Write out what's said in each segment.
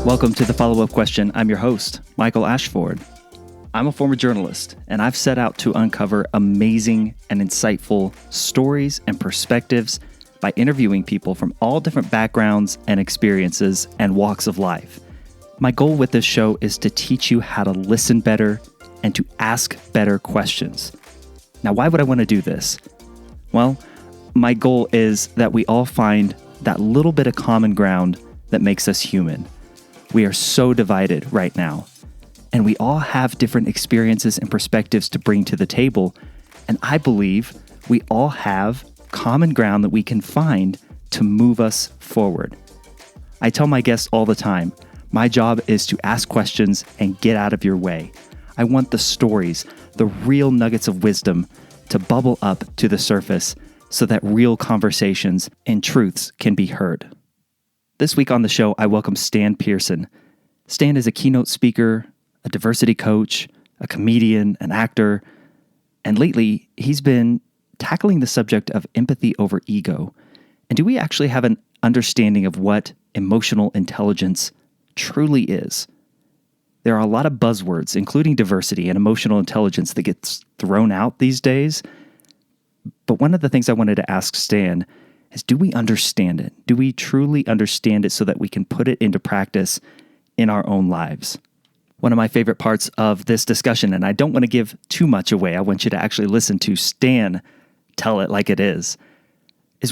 Welcome to the follow-up question. I'm your host, Michael Ashford. I'm a former journalist, and I've set out to uncover amazing and insightful stories and perspectives by interviewing people from all different backgrounds and experiences and walks of life. My goal with this show is to teach you how to listen better and to ask better questions. Now, why would I want to do this? Well, my goal is that we all find that little bit of common ground that makes us human. We are so divided right now, and we all have different experiences and perspectives to bring to the table, and I believe we all have common ground that we can find to move us forward. I tell my guests all the time, my job is to ask questions and get out of your way. I want the stories, the real nuggets of wisdom to bubble up to the surface so that real conversations and truths can be heard. This week on the show, I welcome Stan Pearson. Stan is a keynote speaker, a diversity coach, a comedian, an actor, and lately he's been tackling the subject of empathy over ego. And do we actually have an understanding of what emotional intelligence truly is? There are a lot of buzzwords, including diversity and emotional intelligence, that gets thrown out these days. But one of the things I wanted to ask Stan is, do we understand it? Do we truly understand it so that we can put it into practice in our own lives? One of my favorite parts of this discussion, and I don't want to give too much away, I want you to actually listen to Stan tell it like it is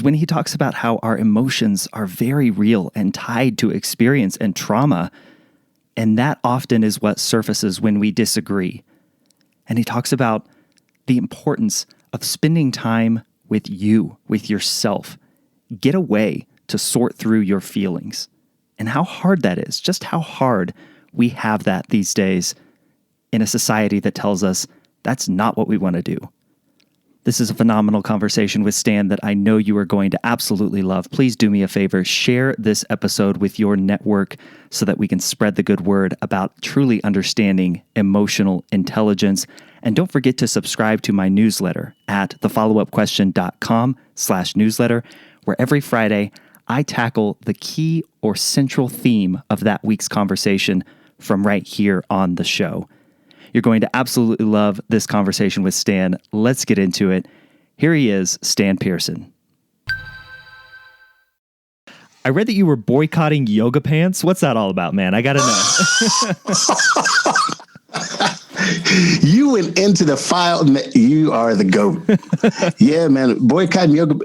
when he talks about how our emotions are very real and tied to experience and trauma, and that often is what surfaces when we disagree. And he talks about the importance of spending time with you, with yourself. Get away to sort through your feelings, and how hard that is, just how hard we have that these days in a society that tells us that's not what we want to do. This is a phenomenal conversation with Stan that I know you are going to absolutely love. Please do me a favor, share this episode with your network so that we can spread the good word about truly understanding emotional intelligence. And don't forget to subscribe to my newsletter at thefollowupquestion.com/newsletter, where every Friday I tackle the key or central theme of that week's conversation from right here on the show. You're going to absolutely love this conversation with Stan. Let's get into it. Here he is, Stan Pearson. I read that you were boycotting yoga pants. What's that all about, man? I got to know. You went into the file. You are the GOAT. Yeah, man. Boycotting yoga.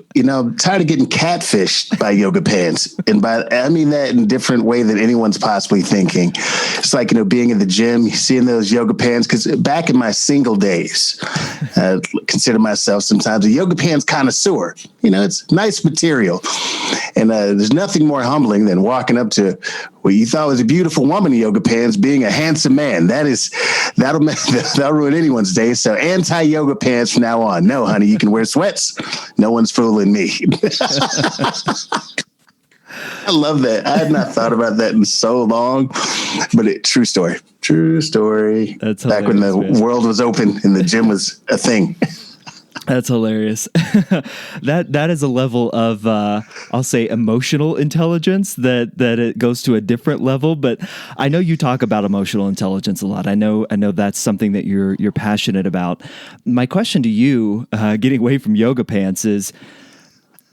Tired of getting catfished by yoga pants. And I mean that in a different way than anyone's possibly thinking. It's like, being in the gym, seeing those yoga pants. Because back in my single days, I consider myself sometimes a yoga pants connoisseur. It's nice material. And there's nothing more humbling than walking up to what you thought was a beautiful woman in yoga pants being a handsome man. That'll ruin anyone's day. So anti-yoga pants from now on. No, honey, you can wear sweats. No one's fooling me. I love that. I had not thought about that in so long, but true story. True story. That's back when the world was open and the gym was a thing. That's hilarious. That is a level of, I'll say, emotional intelligence that it goes to a different level. But I know you talk about emotional intelligence a lot. I know that's something that you're passionate about. My question to you, getting away from yoga pants, is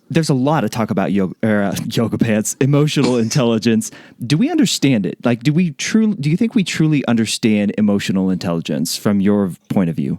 there's a lot of talk about yoga pants, emotional intelligence. Do we understand it? Like, do you think we truly understand emotional intelligence from your point of view?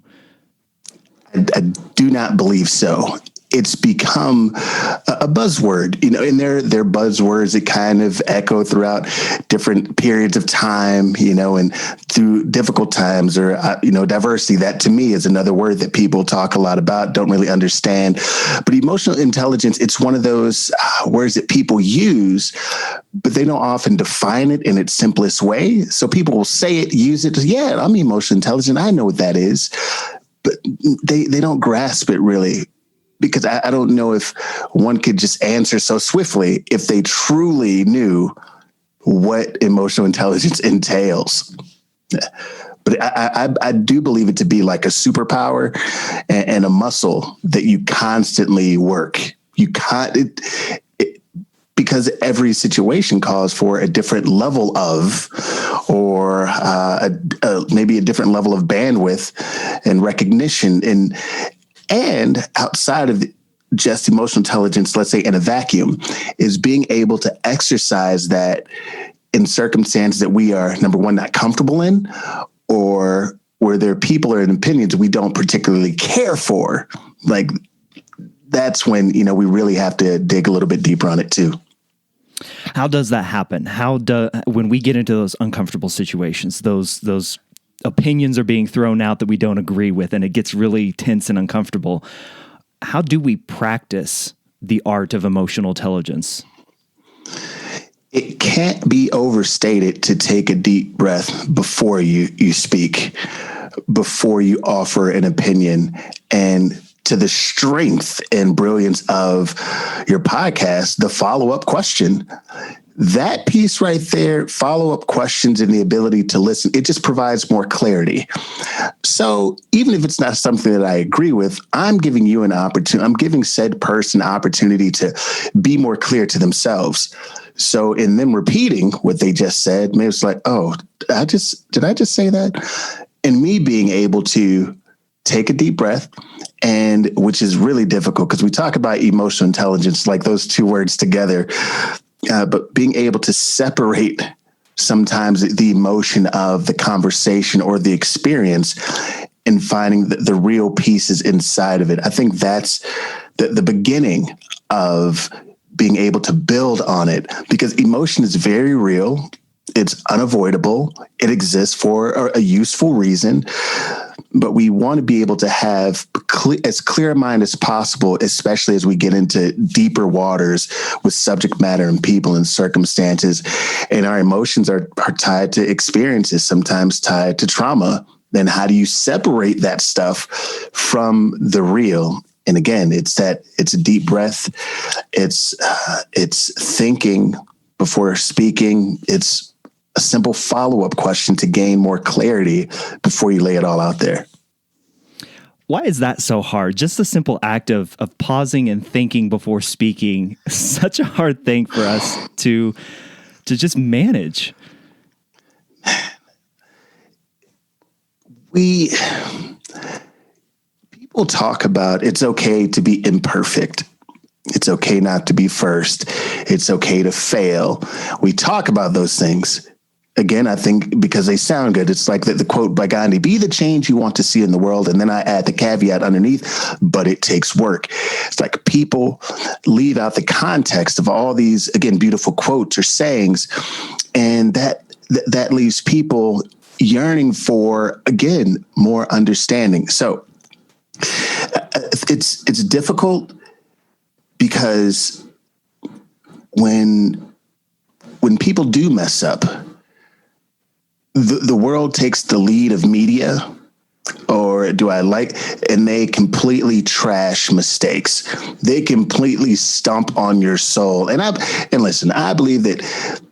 I do not believe so. It's become a buzzword, and they're buzzwords that kind of echo throughout different periods of time, and through difficult times or, diversity. That to me is another word that people talk a lot about, don't really understand. But emotional intelligence, it's one of those words that people use, but they don't often define it in its simplest way. So people will say it, use it. Yeah, I'm emotionally intelligent. I know what that is. But they don't grasp it really, because I don't know if one could just answer so swiftly if they truly knew what emotional intelligence entails. But I do believe it to be like a superpower and a muscle that you constantly work. because every situation calls for a different level of, or maybe a different level of bandwidth and recognition. And outside of just emotional intelligence, let's say in a vacuum, is being able to exercise that in circumstances that we are, number one, not comfortable in, or where there are people or opinions we don't particularly care for. Like, that's when, we really have to dig a little bit deeper on it too. How does that happen? When we get into those uncomfortable situations, those opinions are being thrown out that we don't agree with, and it gets really tense and uncomfortable. How do we practice the art of emotional intelligence? It can't be overstated to take a deep breath before you speak, before you offer an opinion. And to the strength and brilliance of your podcast, the follow-up question, that piece right there, follow-up questions and the ability to listen, it just provides more clarity. So even if it's not something that I agree with, I'm giving you an opportunity. I'm giving said person opportunity to be more clear to themselves. So in them repeating what they just said, maybe it's like, oh, did I just say that? And me being able to take a deep breath, and which is really difficult because we talk about emotional intelligence, like those two words together, but being able to separate sometimes the emotion of the conversation or the experience and finding the real pieces inside of it. I think that's the beginning of being able to build on it, because emotion is very real. It's unavoidable. It exists for a useful reason, but we want to be able to have as clear a mind as possible, especially as we get into deeper waters with subject matter and people and circumstances. And our emotions are tied to experiences, sometimes tied to trauma. Then how do you separate that stuff from the real? And again, it's a deep breath. It's thinking before speaking. It's a simple follow-up question to gain more clarity before you lay it all out there. Why is that so hard? Just the simple act of pausing and thinking before speaking, such a hard thing for us to just manage. People talk about it's okay to be imperfect. It's okay not to be first. It's okay to fail. We talk about those things. Again, I think because they sound good. It's like the quote by Gandhi, be the change you want to see in the world. And then I add the caveat underneath, but it takes work. It's like people leave out the context of all these, again, beautiful quotes or sayings. And that leaves people yearning for, again, more understanding. So it's difficult because when people do mess up, the world takes the lead of media, and they completely trash mistakes. They completely stomp on your soul. And listen, I believe that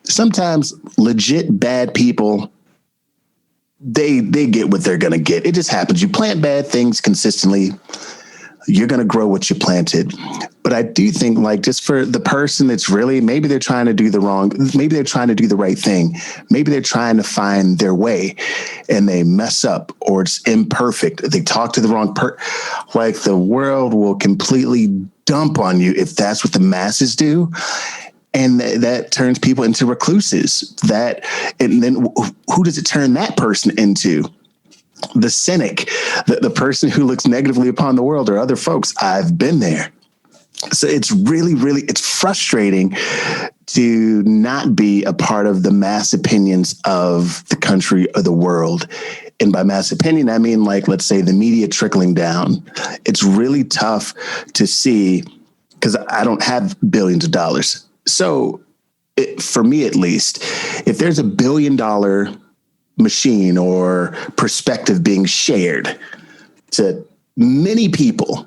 sometimes legit bad people, they get what they're going to get. It just happens. You plant bad things consistently, you're going to grow what you planted. But I do think, like, just for the person that's really, maybe they're trying to do maybe they're trying to do the right thing. Maybe they're trying to find their way and they mess up, or it's imperfect. They talk to the wrong like, the world will completely dump on you if that's what the masses do. And that turns people into recluses. And then who does it turn that person into? The cynic, the person who looks negatively upon the world or other folks. I've been there. So it's really, really, it's frustrating to not be a part of the mass opinions of the country or the world. And by mass opinion, I mean, like, let's say the media trickling down. It's really tough to see because I don't have billions of dollars. So for me, at least, if there's $1 billion machine or perspective being shared to many people,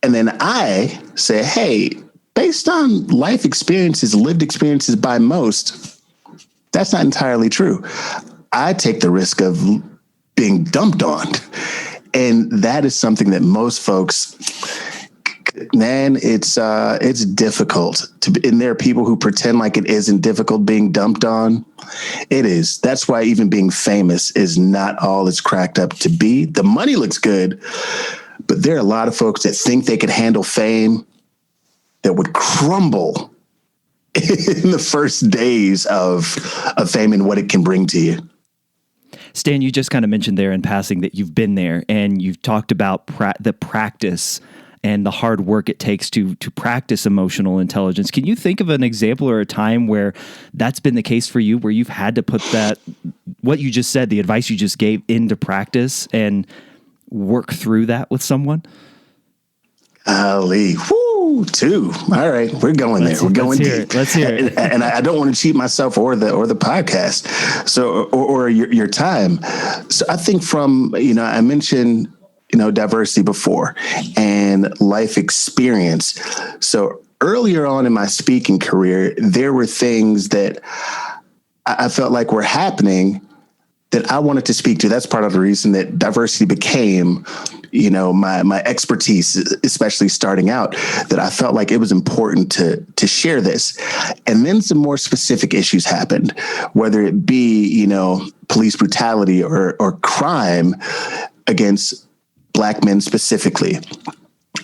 and then I say, hey, based on life experiences, lived experiences by most, that's not entirely true. I take the risk of being dumped on. And that is something that most folks Man, it's difficult and there are people who pretend like it isn't difficult being dumped on. It is. That's why even being famous is not all it's cracked up to be. The money looks good, but there are a lot of folks that think they could handle fame that would crumble in the first days of fame and what it can bring to you. Stan, you just kind of mentioned there in passing that you've been there and you've talked about the practice and the hard work it takes to practice emotional intelligence. Can you think of an example or a time where that's been the case for you, where you've had to put that, what you just said, the advice you just gave, into practice and work through that with someone? Ali, two. All right, we're going there. We're going deep. Let's hear it. And I don't want to cheat myself or the podcast. So or your time. So I think from I mentioned diversity before and life experience. So earlier on in my speaking career, there were things that I felt like were happening that I wanted to speak to. That's part of the reason that diversity became, my expertise, especially starting out, that I felt like it was important to share this. And then some more specific issues happened, whether it be, police brutality or crime against Black men specifically.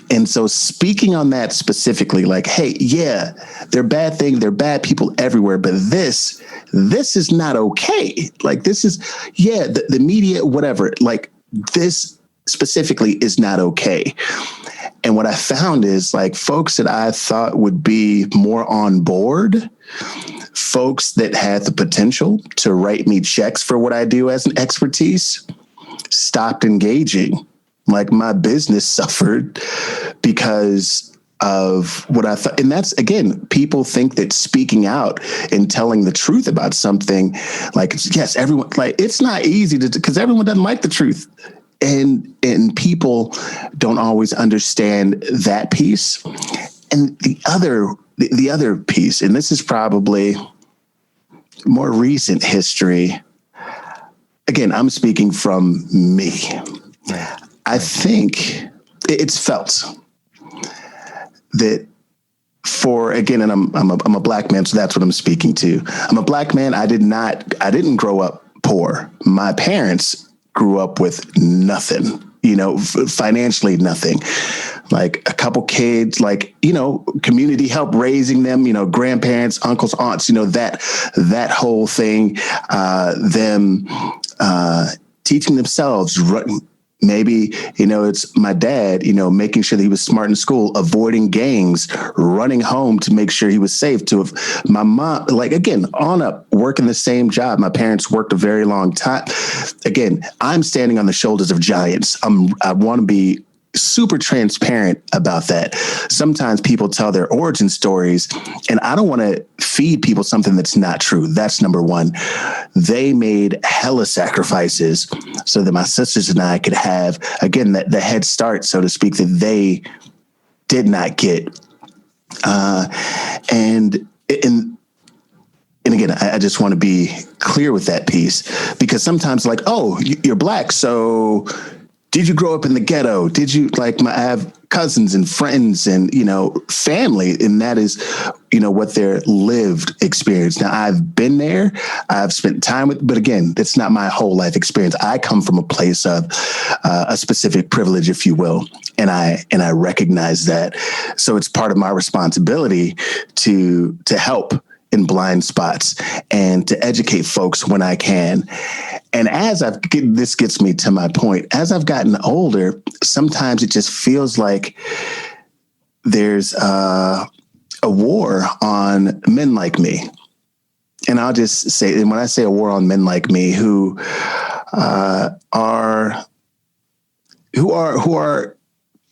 And so speaking on that specifically, like, hey, yeah, they're bad things. They're bad people everywhere. But this is not okay. Like, this is, the media, whatever, like this specifically is not okay. And what I found is like folks that I thought would be more on board, folks that had the potential to write me checks for what I do as an expertise, stopped engaging. Like my business suffered because of what I thought. And that's, again, people think that speaking out and telling the truth about something, like, yes, everyone, like, it's not easy because everyone doesn't like the truth. And people don't always understand that piece. And the other piece, and this is probably more recent history. Again, I'm speaking from me. I think it's felt that again, and I'm a Black man, so that's what I'm speaking to. I'm a Black man. I didn't grow up poor. My parents grew up with nothing, financially nothing. Like a couple kids, like, community help raising them, grandparents, uncles, aunts, that whole thing, them teaching themselves, maybe, it's my dad, making sure that he was smart in school, avoiding gangs, running home to make sure he was safe. To my mom, like, again, on up, working the same job. My parents worked a very long time. Again, I'm standing on the shoulders of giants. I want to be super transparent about that. Sometimes people tell their origin stories, and I don't want to feed people something that's not true. That's number one. They made hella sacrifices so that my sisters and I could have, again, the head start, so to speak, that they did not get. And again, I just want to be clear with that piece, because sometimes, like, oh, you're Black, so did you grow up in the ghetto? Did you, like, I have cousins and friends and, family, and that is, what their lived experience. Now, I've been there, I've spent time with, but again, that's not my whole life experience. I come from a place of a specific privilege, if you will, and I recognize that. So it's part of my responsibility to help in blind spots and to educate folks when I can. And this gets me to my point, as I've gotten older, sometimes it just feels like there's a war on men like me. And I'll just say, and when I say a war on men like me, who are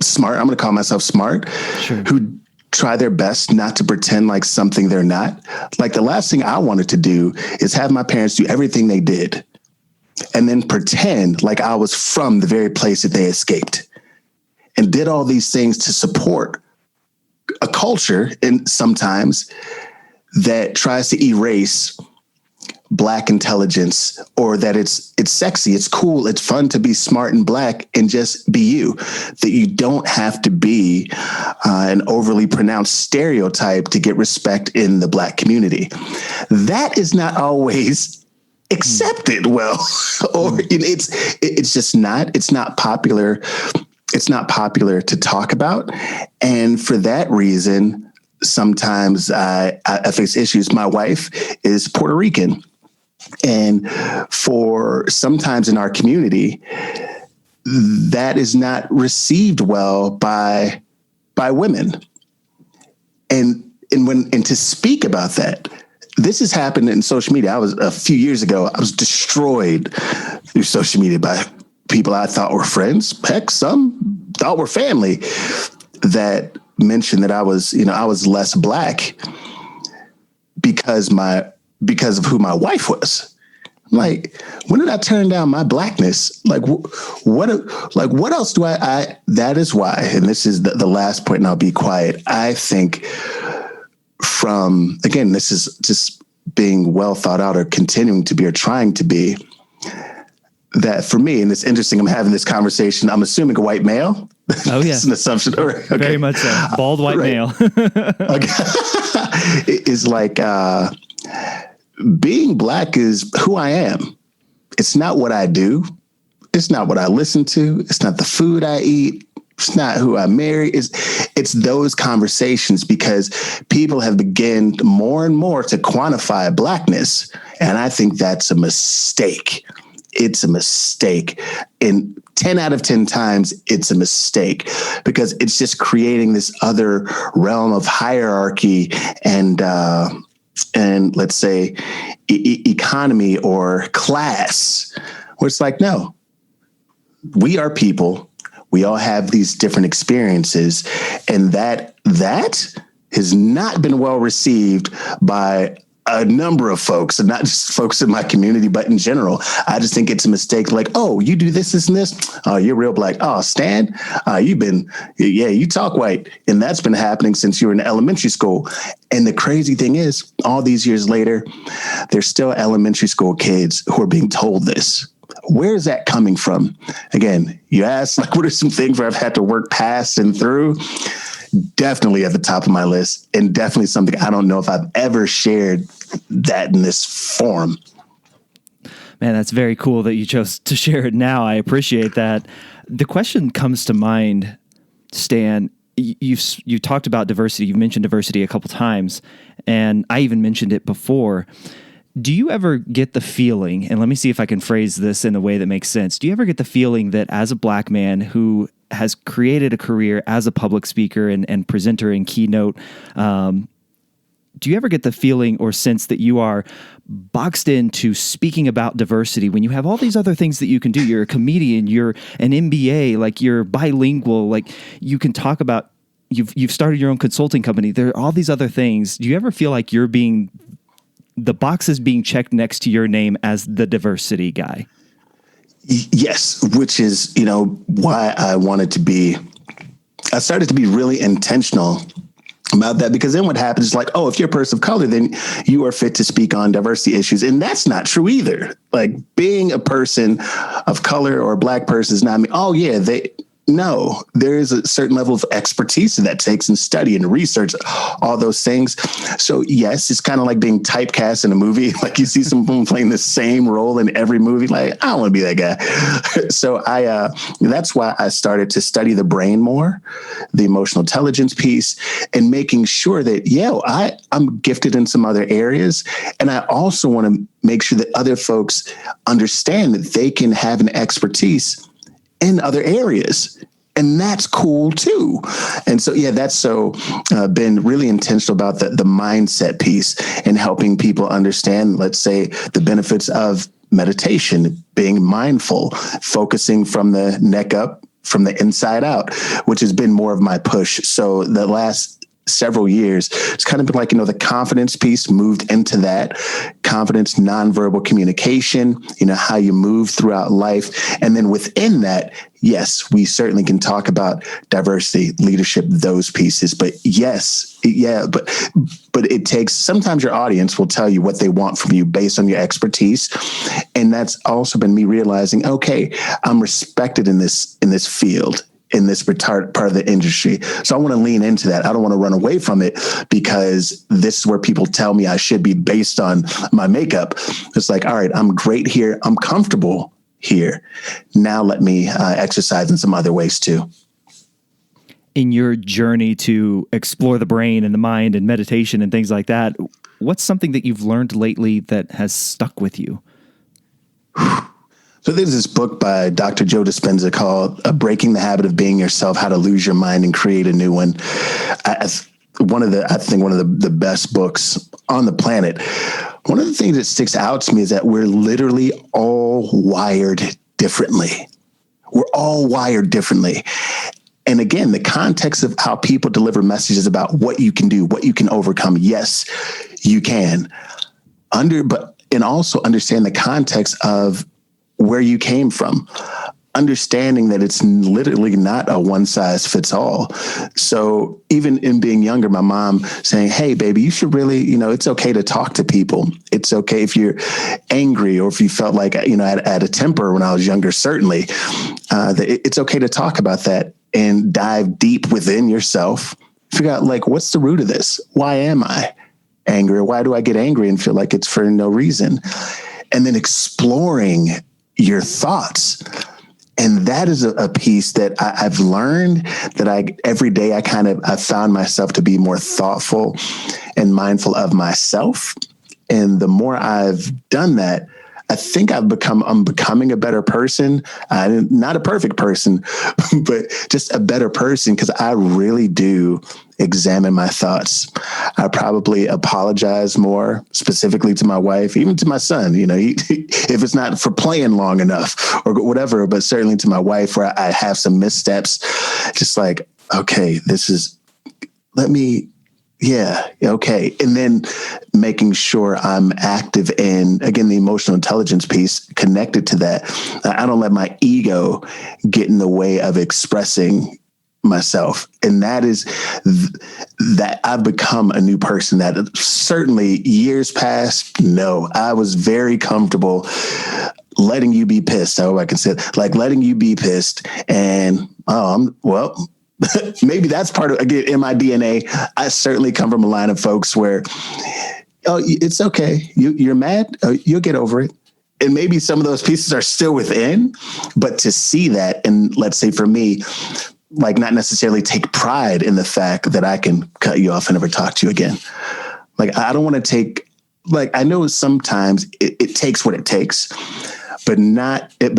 smart, I'm going to call myself smart, sure, who try their best not to pretend like something they're not. Like, the last thing I wanted to do is have my parents do everything they did and then pretend like I was from the very place that they escaped, and did all these things to support a culture, and sometimes that tries to erase Black intelligence, or that it's sexy, it's cool, it's fun to be smart and Black and just be you, that you don't have to be an overly pronounced stereotype to get respect in the Black community. That is not always accepted well, or it's just not, it's not popular. It's not popular to talk about. And for that reason, sometimes I face issues. My wife is Puerto Rican. And for sometimes in our community, that is not received well by women. And to speak about that, this has happened in social media. A few years ago, I was destroyed through social media by people I thought were friends. Heck, some thought were family, that mentioned that I was less Black because of who my wife was. I'm like, when did I turn down my Blackness? Like, what else do I that is why, and this is the last point and I'll be quiet. I think again, this is just being well thought out or continuing to be or trying to be, that for me, and it's interesting, I'm having this conversation, I'm assuming a white male. Oh, yeah. It's an assumption. Okay. Very much so. Bald white male. Okay. It's like, being Black is who I am. It's not what I do. It's not what I listen to. It's not the food I eat. It's not who I marry. It's those conversations, because people have begun more and more to quantify Blackness. And I think that's a mistake. It's a mistake. And 10 out of 10 times, it's a mistake, because it's just creating this other realm of hierarchy and let's say economy or class, where it's like, no, we are people. We all have these different experiences, and that has not been well received by a number of folks, and not just folks in my community, but in general. I just think it's a mistake. Like, oh, you do this, and this. Oh, you're real Black. Oh, Stan, you talk white. And that's been happening since you were in elementary school. And the crazy thing is, all these years later, there's still elementary school kids who are being told this. Where is that coming from? Again, you ask, like, what are some things where I've had to work past and through? Definitely at the top of my list, and definitely something I don't know if I've ever shared that in this form. Man, that's very cool that you chose to share it now. I appreciate that. The question comes to mind, Stan. You talked about diversity. You've mentioned diversity a couple times, and I even mentioned it before. Do you ever get the feeling, and let me see if I can phrase this in a way that makes sense. Do you ever get the feeling that as a Black man who has created a career as a public speaker and presenter and keynote, do you ever get the feeling or sense that you are boxed into speaking about diversity when you have all these other things that you can do? You're a comedian, you're an MBA, like you're bilingual, like you can talk about, you've started your own consulting company. There are all these other things. Do you ever feel like the box is being checked next to your name as the diversity guy? Yes, which is, why I started to be really intentional about that, because then what happens is like, oh, if you're a person of color, then you are fit to speak on diversity issues. And that's not true either. Like, being a person of color or a Black person is not me. Oh yeah, no, there is a certain level of expertise that takes, and study and research, all those things. So yes, it's kind of like being typecast in a movie. Like, you see someone playing the same role in every movie. Like, I don't want to be that guy. So that's why I started to study the brain more, the emotional intelligence piece, and making sure that, I'm gifted in some other areas. And I also want to make sure that other folks understand that they can have an expertise in other areas. And that's cool too. And so, that's been really intentional about the mindset piece and helping people understand, let's say, the benefits of meditation, being mindful, focusing from the neck up, from the inside out, which has been more of my push. So the last several years, it's kind of been like, the confidence piece moved into that. Confidence, nonverbal communication, how you move throughout life. And then within that, yes, we certainly can talk about diversity, leadership, those pieces. But but it takes, sometimes your audience will tell you what they want from you based on your expertise. And that's also been me realizing, okay, I'm respected in this field, in this part of the industry. So I want to lean into that. I don't want to run away from it because this is where people tell me I should be based on my makeup. It's like, all right, I'm great here. I'm comfortable here. Now let me exercise in some other ways too. In your journey to explore the brain and the mind and meditation and things like that, what's something that you've learned lately that has stuck with you? So there's this book by Dr. Joe Dispenza called Breaking the Habit of Being Yourself, How to Lose Your Mind and Create a New One. I think one of the best books on the planet. One of the things that sticks out to me is that we're literally all wired differently. We're all wired differently. And again, the context of how people deliver messages about what you can do, what you can overcome. Yes, you can. And also understand the context of where you came from, understanding that it's literally not a one size fits all. So even in being younger, my mom saying, hey, baby, you should really, it's okay to talk to people. It's okay if you're angry or if you felt like, I had a temper when I was younger, certainly, it's okay to talk about that and dive deep within yourself. Figure out what's the root of this? Why am I angry? Or why do I get angry and feel like it's for no reason? And then exploring your thoughts. And that is a piece that I've learned that every day I found myself to be more thoughtful and mindful of myself. And the more I've done that, I think I'm becoming a better person. Not a perfect person, but just a better person because I really do examine my thoughts. I probably apologize more, specifically to my wife, even to my son, if it's not for playing long enough or whatever, but certainly to my wife where I have some missteps, just like, okay, okay. And then making sure I'm active in, again, the emotional intelligence piece connected to that. I don't let my ego get in the way of expressing myself. And that is that I've become a new person that certainly years past, no, I was very comfortable letting you be pissed. I hope I can say it, letting you be pissed. And, maybe that's part of, again, in my DNA. I certainly come from a line of folks where, it's okay. You're mad. You'll get over it. And maybe some of those pieces are still within, but to see that, and let's say for me, not necessarily take pride in the fact that I can cut you off and never talk to you again. I don't want to take, I know sometimes it takes what it takes, but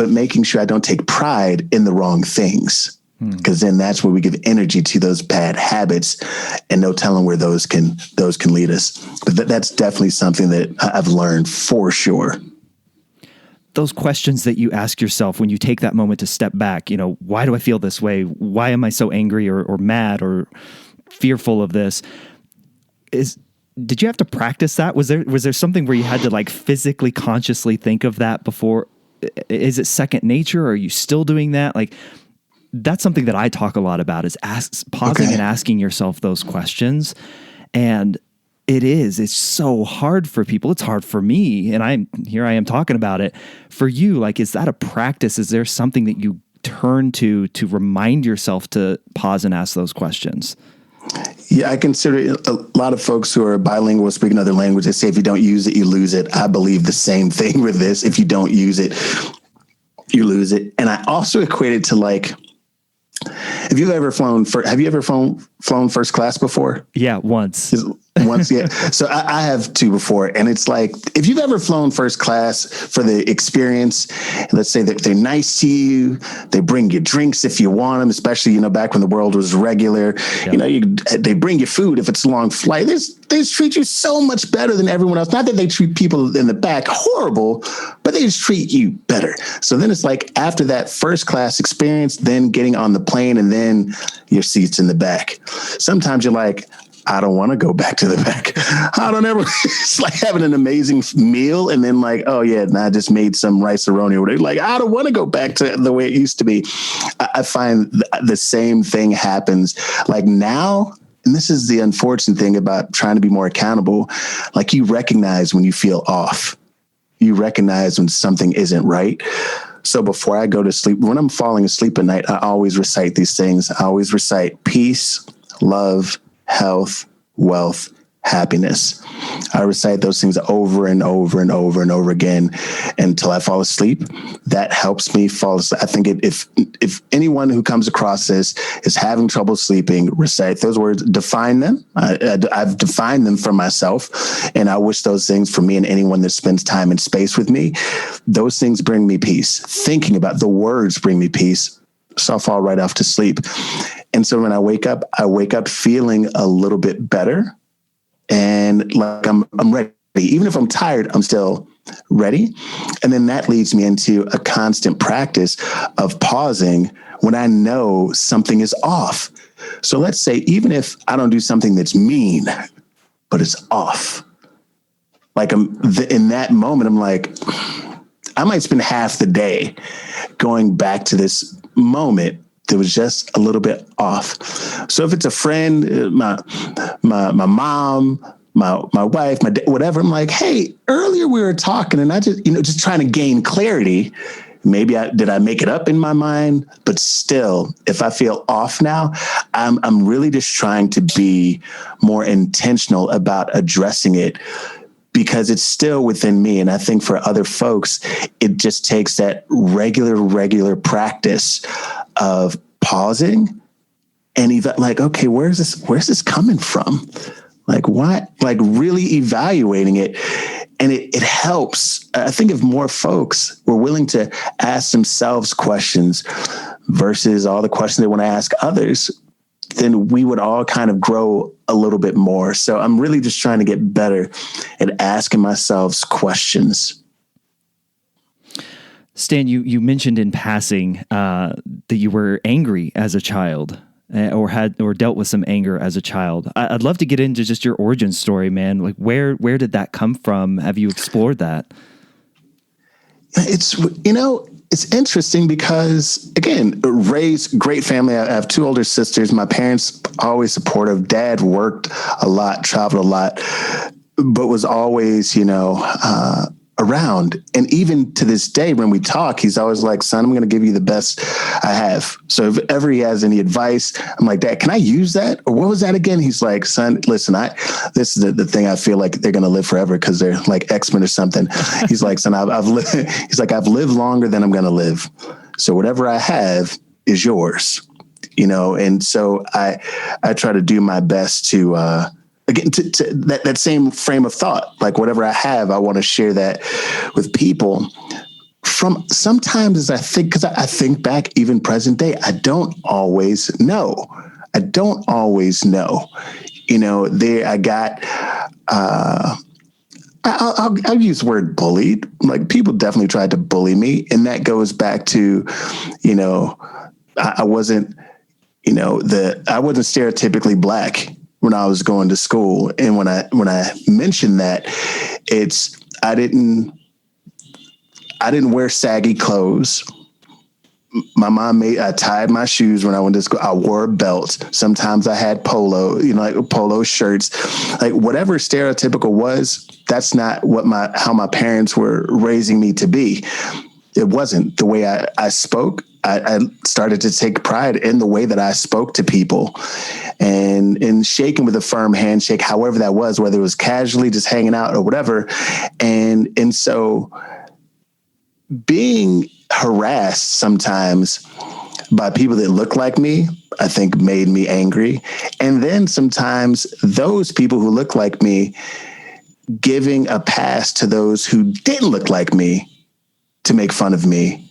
making sure I don't take pride in the wrong things. Because then that's where we give energy to those bad habits and no telling where those can lead us. But that's definitely something that I've learned for sure. Those questions that you ask yourself when you take that moment to step back, why do I feel this way? Why am I so angry or mad or fearful of this? Did you have to practice that? Was there something where you had to physically consciously think of that before? Is it second nature? Or are you still doing that? That's something that I talk a lot about is pausing and asking yourself those questions. And it's so hard for people. It's hard for me. And I am talking about it for you. Is that a practice? Is there something that you turn to remind yourself to pause and ask those questions? Yeah, I consider a lot of folks who are bilingual, speaking other languages, say if you don't use it, you lose it. I believe the same thing with this. If you don't use it, you lose it. And I also equate it to have you ever flown first class before? Yeah, once. Once, yeah. So I have two before. And it's if you've ever flown first class for the experience, let's say that they're nice to you, they bring you drinks if you want them, especially, back when the world was regular, they bring you food if it's a long flight. They treat you so much better than everyone else. Not that they treat people in the back horrible, but they just treat you better. So then it's after that first class experience, then getting on the plane and then your seats in the back. Sometimes you're I don't want to go back to the back. I don't ever, it's like having an amazing meal and then like, oh yeah, I just made some rice-a-roni or whatever. Like, I don't want to go back to the way it used to be. I find the same thing happens like now. And this is the unfortunate thing about trying to be more accountable. Like you recognize when you feel off, you recognize when something isn't right. So before I go to sleep, when I'm falling asleep at night, I always recite these things. I always recite peace, love, health, wealth, happiness. I recite those things over and over and over and over again until I fall asleep. That helps me fall asleep. I think if anyone who comes across this is having trouble sleeping, recite those words, define them. I've defined them for myself, and I wish those things for me and anyone that spends time and space with me. Those things bring me peace. Thinking about the words bring me peace. So I'll fall right off to sleep. And so when I wake up feeling a little bit better and like I'm ready. Even if I'm tired, I'm still ready. And then that leads me into a constant practice of pausing when I know something is off. So let's say, even if I don't do something that's mean, but it's off, like in that moment, I'm like, I might spend half the day going back to this moment that was just a little bit off. So if it's a friend, my mom, my wife, my dad, whatever, I'm like, hey, earlier we were talking and I just trying to gain clarity. Maybe did I make it up in my mind? But still, if I feel off now, I'm really just trying to be more intentional about addressing it, because it's still within me. And I think for other folks, it just takes that regular practice of pausing and like, okay, where's this coming from? Like what? Like really evaluating it. And it helps. I think if more folks were willing to ask themselves questions versus all the questions they want to ask others, then we would all kind of grow a little bit more. So I'm really just trying to get better at asking myself questions. Stan, you mentioned in passing that you were angry as a child, or dealt with some anger as a child. I'd love to get into just your origin story, man. Like where did that come from? Have you explored that? It's interesting because, again, raised great family. I have two older sisters. My parents always supportive. Dad worked a lot, traveled a lot, but was always, around. And even to this day, when we talk, he's always like, son, I'm going to give you the best I have. So if ever he has any advice, I'm like, Dad, can I use that? Or what was that again? He's like, son, listen, this is the thing. I feel like they're going to live forever because they're like X-Men or something. He's like, son, I've lived longer than I'm going to live. So whatever I have is yours, And so I try to do my best to, again, to that same frame of thought, like whatever I have, I want to share that with people. From sometimes as I think, because I think back even present day, I don't always know. I I'll use the word bullied. Like people definitely tried to bully me. And that goes back to, I wasn't stereotypically Black when I was going to school. And when I mentioned that, I didn't wear saggy clothes. My mom I tied my shoes when I went to school. I wore a belt. Sometimes I had polo, like polo shirts, like whatever stereotypical was. That's not how my parents were raising me to be. It wasn't the way I spoke. I started to take pride in the way that I spoke to people and shaking with a firm handshake, however that was, whether it was casually just hanging out or whatever. And so being harassed sometimes by people that look like me, I think made me angry. And then sometimes those people who look like me giving a pass to those who didn't look like me to make fun of me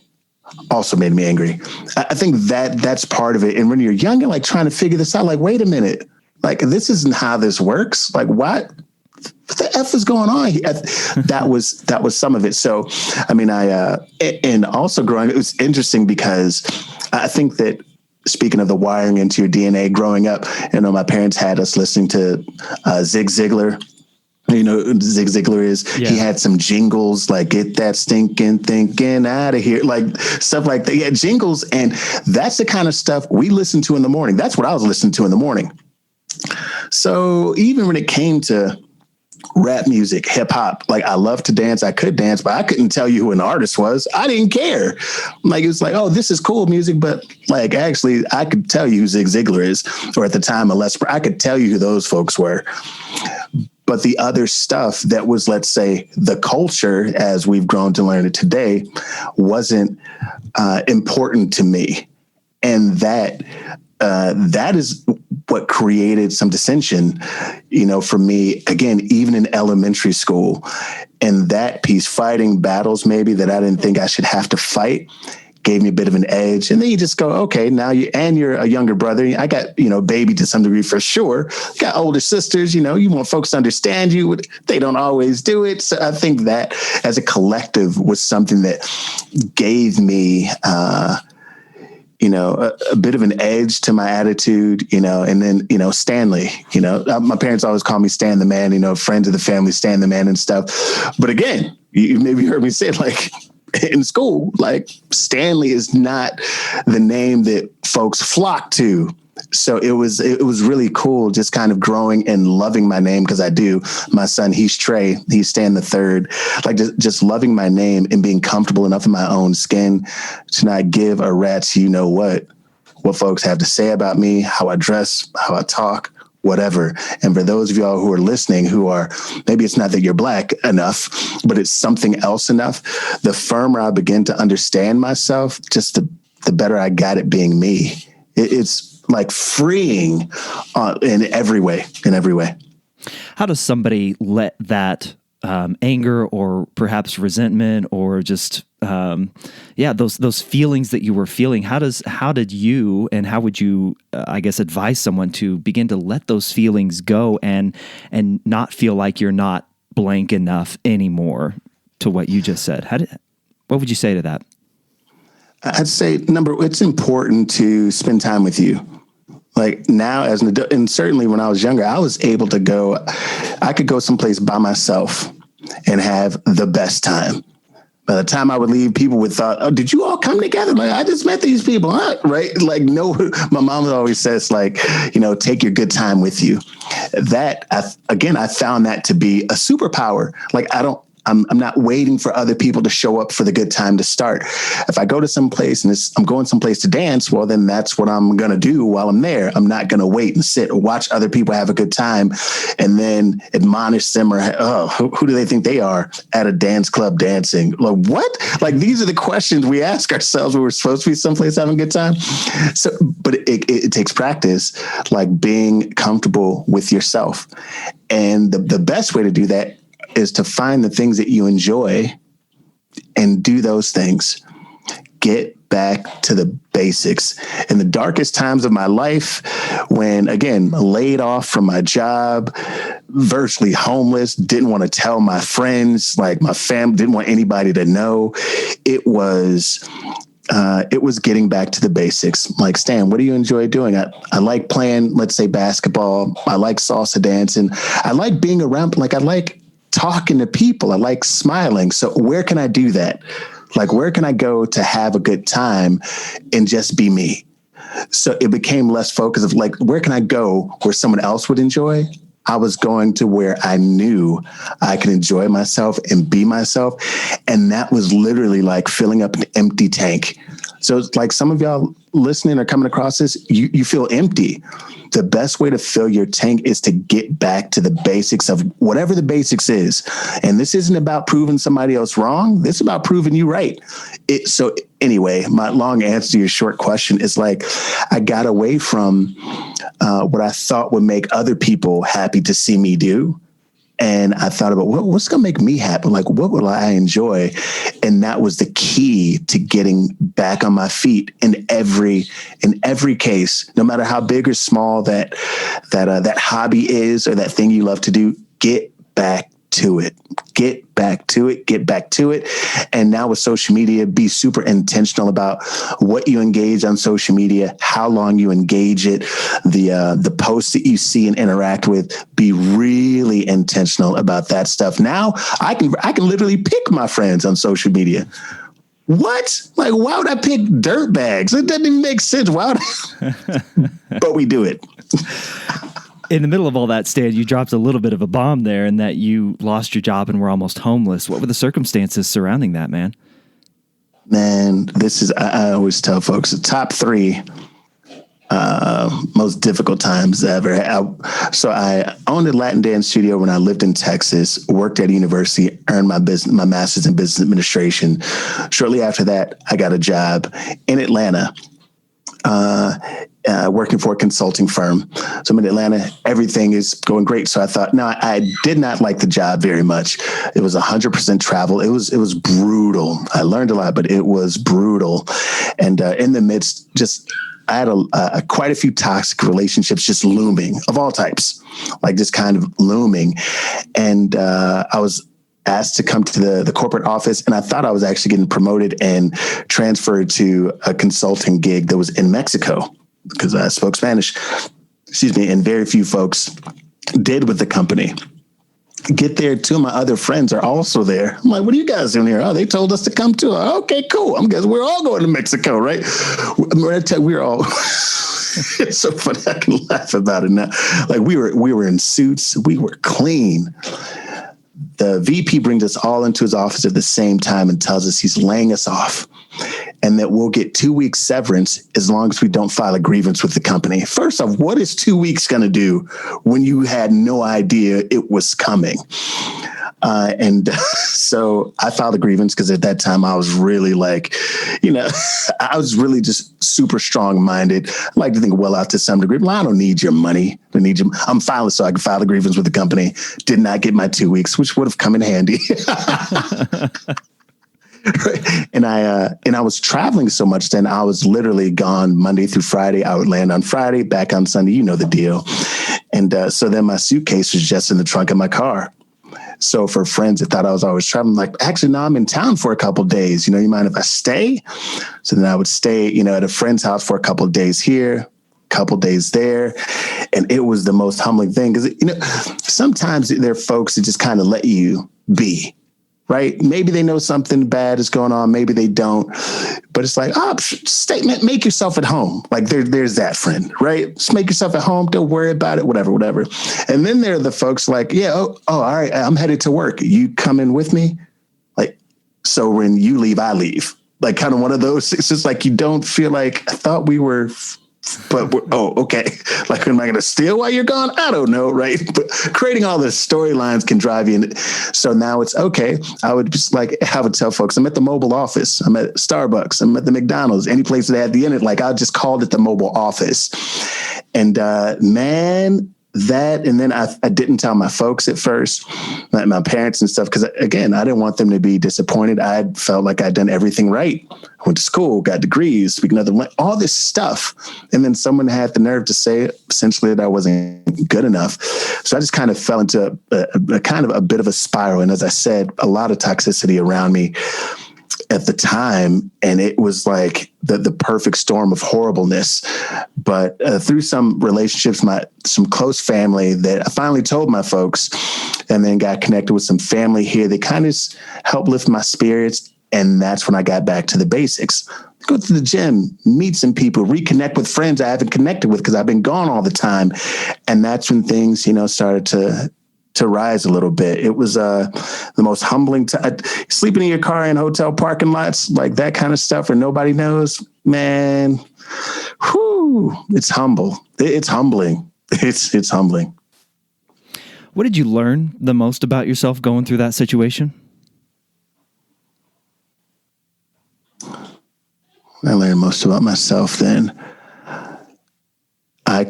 also made me angry. I think that's part of it. And when you're young, you're like trying to figure this out, like, wait a minute, like this isn't how this works. Like what the F is going on here? That was some of it. So, I mean, and also growing, it was interesting because I think that speaking of the wiring into your DNA growing up, my parents had us listening to Zig Ziglar. Zig Ziglar he had some jingles like "Get that stinking thinking out of here," like stuff like that. Yeah, jingles. And that's the kind of stuff we listen to in the morning. That's what I was listening to in the morning. So even when it came to rap music, hip hop, like I love to dance. I could dance, but I couldn't tell you who an artist was. I didn't care. Like, it was like, oh, this is cool music. But like, actually, I could tell you who Zig Ziglar is, or at the time, I could tell you who those folks were. But the other stuff that was, let's say, the culture as we've grown to learn it today wasn't important to me. And that is what created some dissension, for me, again, even in elementary school. And that piece, fighting battles maybe that I didn't think I should have to fight, gave me a bit of an edge. And then you just go, okay, now you're a younger brother. I got, baby to some degree for sure. Got older sisters, you want folks to understand you. They don't always do it. So I think that as a collective was something that gave me, a bit of an edge to my attitude, and then, Stanley, my parents always call me Stan the Man, friends of the family, Stan the Man and stuff. But again, you maybe heard me say it, like, in school, like Stanley is not the name that folks flock to. So it was really cool just kind of growing and loving my name, because I do. My son, he's Trey, he's Stan the Third. Like just loving my name and being comfortable enough in my own skin to not give a rat's what folks have to say about me, how I dress, how I talk, whatever. And for those of y'all who are listening, who are, maybe it's not that you're Black enough, but it's something else enough, the firmer I begin to understand myself, just the better I got at being me. It's like freeing in every way. How does somebody let that anger or perhaps resentment or just those feelings that you were feeling, how did you and how would you advise someone to begin to let those feelings go and not feel like you're not blank enough anymore, to what you just said? What would you say to that? I'd say it's important to spend time with you. Like now as an adult, and certainly when I was younger, I was able to I could go someplace by myself and have the best time. By the time I would leave, people would thought, oh, did you all come together? Like, I just met these people, huh? Right? Like, no, my mom always says, like, take your good time with you. That, I found that to be a superpower. Like, I'm not waiting for other people to show up for the good time to start. If I go to some place and I'm going someplace to dance, well, then that's what I'm going to do while I'm there. I'm not going to wait and sit or watch other people have a good time and then admonish them or, who do they think they are at a dance club dancing? Like, what? Like, these are the questions we ask ourselves when we're supposed to be someplace having a good time. So, but it takes practice, like being comfortable with yourself. And the best way to do that is to find the things that you enjoy and do those things. Get back to the basics. In the darkest times of my life, when, again, laid off from my job, virtually homeless, didn't want to tell my friends, like my family, didn't want anybody to know, it was getting back to the basics. Like, Stan, what do you enjoy doing? I like playing, let's say, basketball. I like salsa dancing. I like being around, like I like talking to people. I like smiling. So where can I do that? Like, where can I go to have a good time and just be me? So it became less focused of like, where can I go where someone else would enjoy? I was going to where I knew I could enjoy myself and be myself. And that was literally like filling up an empty tank. So it's like some of y'all listening or coming across this, you feel empty. The best way to fill your tank is to get back to the basics of whatever the basics is. And this isn't about proving somebody else wrong. This is about proving you right. So anyway, my long answer to your short question is like, I got away from what I thought would make other people happy to see me do. And I thought about what's going to make me happy? Like, what will I enjoy? And that was the key to getting back on my feet in every case, no matter how big or small that hobby is or that thing you love to do, get back to it. get back to it. And now with social media, be super intentional about what you engage on social media, how long you engage it, the posts that you see and interact with. Be really intentional about that stuff. Now I can literally pick my friends on social media. What? Like, why would I pick dirt bags? It doesn't even make sense. Why would but we do it. In the middle of all that, Stan, you dropped a little bit of a bomb there in that you lost your job and were almost homeless. What were the circumstances surrounding that, man? Man, this is, I always tell folks, the top 3 most difficult times ever. So I owned a Latin dance studio when I lived in Texas, worked at a university, earned my master's in business administration. Shortly after that, I got a job in Atlanta, working for a consulting firm. So I'm in Atlanta, everything is going great. So I thought, no, I did not like the job very much. It was 100% travel. It was brutal. I learned a lot, but it was brutal. And in the midst, I had quite a few toxic relationships just looming of all types, like just kind of looming. And I was asked to come to the corporate office, and I thought I was actually getting promoted and transferred to a consulting gig that was in Mexico because I spoke Spanish, and very few folks did with the company. Get there, 2 of my other friends are also there. I'm like, what are you guys doing here? Oh, they told us to come too. Okay, cool. I'm guessing we're all going to Mexico, right? We're all. It's so funny. I can laugh about it now. Like we were in suits. We were clean. The VP brings us all into his office at the same time and tells us he's laying us off and that we'll get 2 weeks severance as long as we don't file a grievance with the company. First off, what is 2 weeks going to do when you had no idea it was coming? So I filed a grievance because at that time I was really like, I was really just super strong-minded. I like to think well out to some degree. Well, I don't need your money. I'm filing so I can file a grievance with the company. Did not get my 2 weeks, which would have come in handy. And I was traveling so much then I was literally gone Monday through Friday. I would land on Friday, back on Sunday, you know the deal. And so then my suitcase was just in the trunk of my car. So for friends that thought I was always traveling, like, actually, no, I'm in town for a couple of days. You mind if I stay? So then I would stay, at a friend's house for a couple of days here, a couple of days there. And it was the most humbling thing because, sometimes there are folks that just kind of let you be. Right? Maybe they know something bad is going on. Maybe they don't. But it's like, statement, make yourself at home. Like there's that friend, right? Just make yourself at home. Don't worry about it, whatever. And then there are the folks like, all right, I'm headed to work. You coming with me? Like, so when you leave, I leave. Like kind of one of those. It's just like you don't feel like, I thought we were... But okay. Like, am I going to steal while you're gone? I don't know, right? But creating all the storylines can drive you in. So now it's okay. I would tell folks, I'm at the mobile office. I'm at Starbucks. I'm at the McDonald's. Any place that had the in it, like I just called it the mobile office. And and then I didn't tell my folks at first, my parents and stuff, because again, I didn't want them to be disappointed. I felt like I'd done everything right. I went to school, got degrees, speaking of all this stuff. And then someone had the nerve to say essentially that I wasn't good enough. So I just kind of fell into a kind of a bit of a spiral. And as I said, a lot of toxicity around me at the time. And it was like the perfect storm of horribleness. But through some relationships, some close family that I finally told my folks, and then got connected with some family here, they kind of helped lift my spirits. And that's when I got back to the basics. Go to the gym, meet some people, reconnect with friends I haven't connected with because I've been gone all the time. And that's when things, started to rise a little bit. It was the most humbling time. Sleeping in your car in hotel parking lots, like that kind of stuff where nobody knows, man, it's humble. It's humbling. It's humbling. What did you learn the most about yourself going through that situation? I learned most about myself then. I'm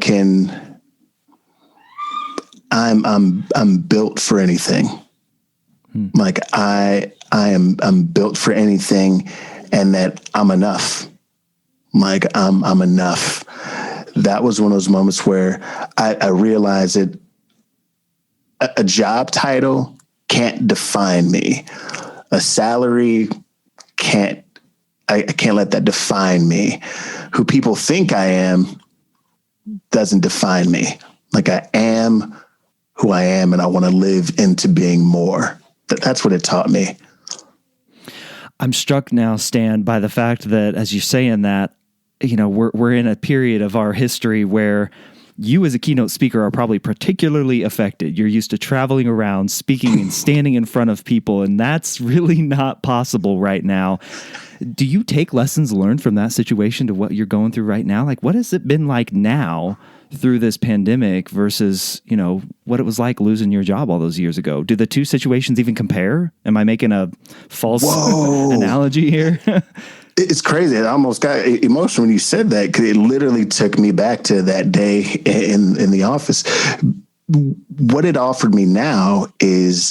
built for anything. Like I'm built for anything, and that I'm enough. Like I'm enough. That was one of those moments where I realized that a job title can't define me. A salary I can't let that define me. Who people think I am doesn't define me. Like, I am who I am, and I want to live into being more. That's what it taught me. I'm struck now, Stan, by the fact that, as you're saying that, we're in a period of our history where you as a keynote speaker are probably particularly affected. You're used to traveling around, speaking and standing in front of people, and that's really not possible right now. Do you take lessons learned from that situation to what you're going through right now? Like, what has it been like now through this pandemic versus, what it was like losing your job all those years ago? Do the two situations even compare? Am I making a false analogy here? It's crazy. I almost got emotional when you said that, because it literally took me back to that day in the office. What it offered me now is,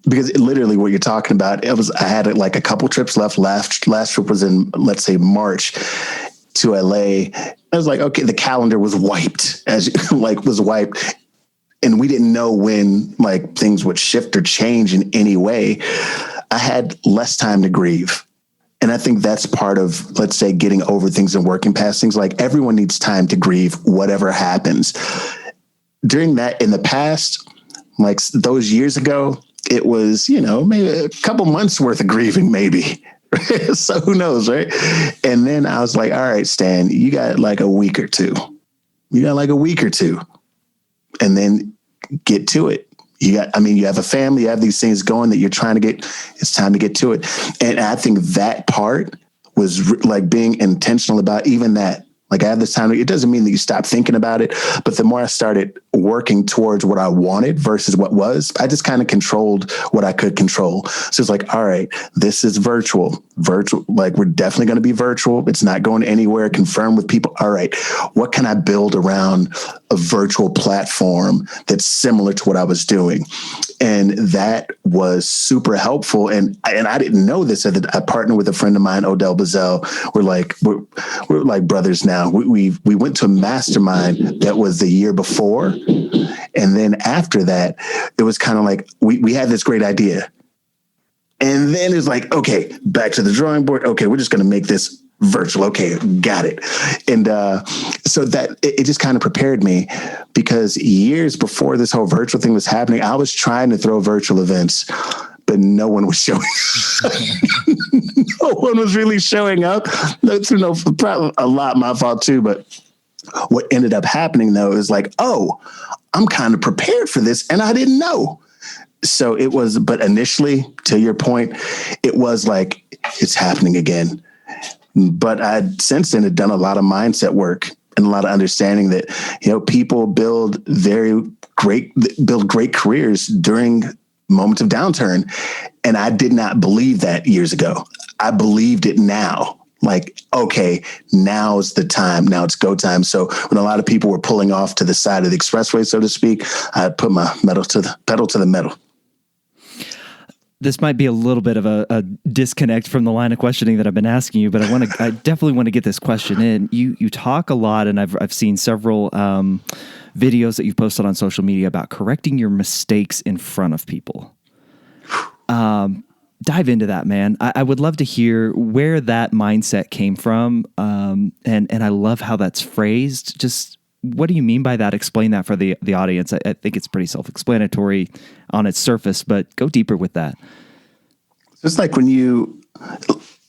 because literally what you're talking about, I had like a couple trips left. Last trip was in, let's say, March to LA. I was like, okay, the calendar was wiped, and we didn't know when like things would shift or change in any way. I had less time to grieve. And I think that's part of, let's say, getting over things and working past things. Like, everyone needs time to grieve whatever happens. During that, in the past, like those years ago, it was, maybe a couple months worth of grieving, maybe. So who knows, right? And then I was like, all right, Stan, you got like a week or two. And then get to it. You have a family, you have these things going that you're trying to get. It's time to get to it. And I think that part was like being intentional about even that. Like, I have this time. It doesn't mean that you stop thinking about it, but the more I started working towards what I wanted versus what was, I just kind of controlled what I could control. So it's like, all right, this is virtual, like we're definitely going to be virtual. It's not going anywhere. Confirm with people. All right, what can I build around a virtual platform that's similar to what I was doing? And that was super helpful. And I didn't know this. I partnered with a friend of mine, Odell Bazell. We're like brothers now. We went to a mastermind that was the year before. And then after that, it was kind of like, we had this great idea. And then it's like, okay, back to the drawing board. Okay, we're just going to make this virtual. Okay, got it. And so that it just kind of prepared me, because years before this whole virtual thing was happening, I was trying to throw virtual events, but no one was showing. No one was really showing up. That's probably a lot my fault too. But what ended up happening though is like, oh, I'm kind of prepared for this, and I didn't know. So it was, but initially, to your point, it was like, it's happening again. But I since then had done a lot of mindset work and a lot of understanding that, people build great careers during moments of downturn. And I did not believe that years ago. I believed it now. Like, okay, now's the time. Now it's go time. So when a lot of people were pulling off to the side of the expressway, so to speak, I put my pedal to the metal. This might be a little bit of a disconnect from the line of questioning that I've been asking you, but I definitely want to get this question in. You talk a lot, and I've seen several videos that you've posted on social media about correcting your mistakes in front of people. Dive into that, man. I would love to hear where that mindset came from, and I love how that's phrased. Just what do you mean by that? Explain that for the audience. I think it's pretty self-explanatory on its surface, but go deeper with that. It's like when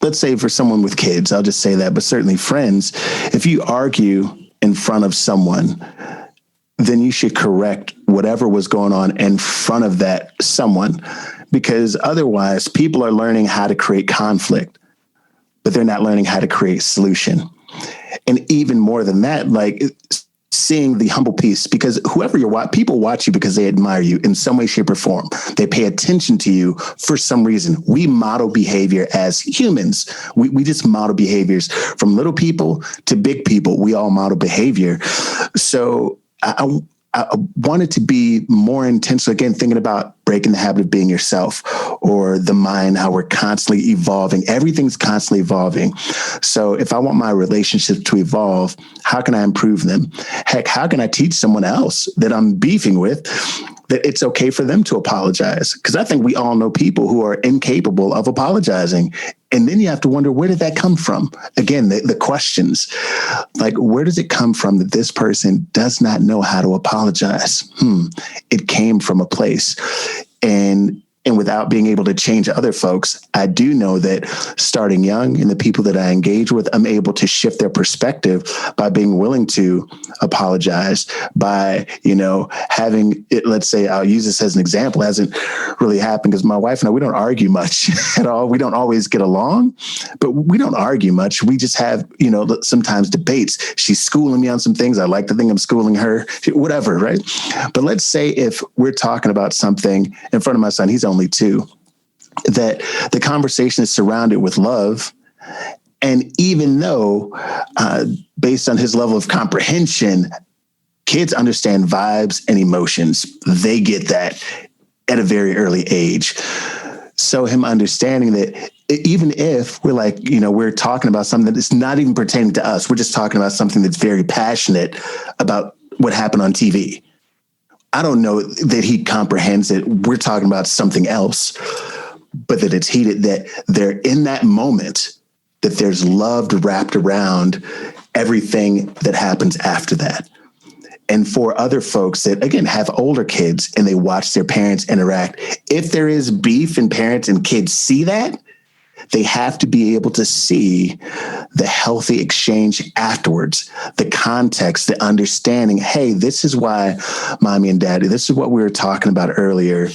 let's say for someone with kids, I'll just say that, but certainly friends, if you argue in front of someone, then you should correct whatever was going on in front of that someone, because otherwise people are learning how to create conflict, but they're not learning how to create solution. And even more than that, like seeing the humble piece, because whoever people watch you because they admire you in some way, shape, or form. They pay attention to you for some reason. We model behavior as humans. We just model behaviors from little people to big people. We all model behavior. So I wanted to be more intentional, again, thinking about breaking the habit of being yourself, or the mind, how we're constantly evolving. Everything's constantly evolving. So if I want my relationships to evolve, how can I improve them? Heck, how can I teach someone else that I'm beefing with that it's okay for them to apologize. Because I think we all know people who are incapable of apologizing. And then you have to wonder, where did that come from? Again, the questions, like, where does it come from that this person does not know how to apologize? It came from a place. And without being able to change other folks, I do know that starting young and the people that I engage with, I'm able to shift their perspective by being willing to apologize, by, having it, let's say, I'll use this as an example. It hasn't really happened because my wife and I, we don't argue much at all. We don't always get along, but we don't argue much. We just have, sometimes debates. She's schooling me on some things. I like to think I'm schooling her, whatever, right? But let's say if we're talking about something in front of my son, he's only 2, that the conversation is surrounded with love. And even though, based on his level of comprehension, kids understand vibes and emotions, they get that at a very early age. So him understanding that even if we're like, we're talking about something that's not even pertaining to us, we're just talking about something that's very passionate about what happened on TV. I don't know that he comprehends that we're talking about something else, but that it's heated, that they're in that moment, that there's love wrapped around everything that happens after that. And for other folks that, again, have older kids and they watch their parents interact, if there is beef and parents and kids see that, they have to be able to see the healthy exchange afterwards, the context, the understanding. Hey, this is why mommy and daddy, this is what we were talking about earlier.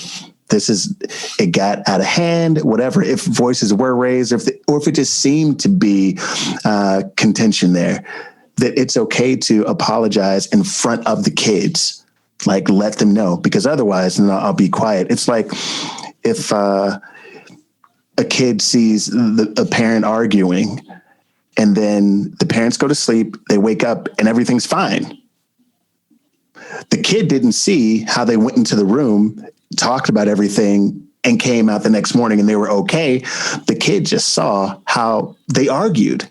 It got out of hand, whatever, if voices were raised, or if it just seemed to be contention there, that it's okay to apologize in front of the kids. Like, let them know, because otherwise, and I'll be quiet. It's like if a kid sees a parent arguing and then the parents go to sleep, they wake up and everything's fine. The kid didn't see how they went into the room, talked about everything, and came out the next morning and they were okay. The kid just saw how they argued.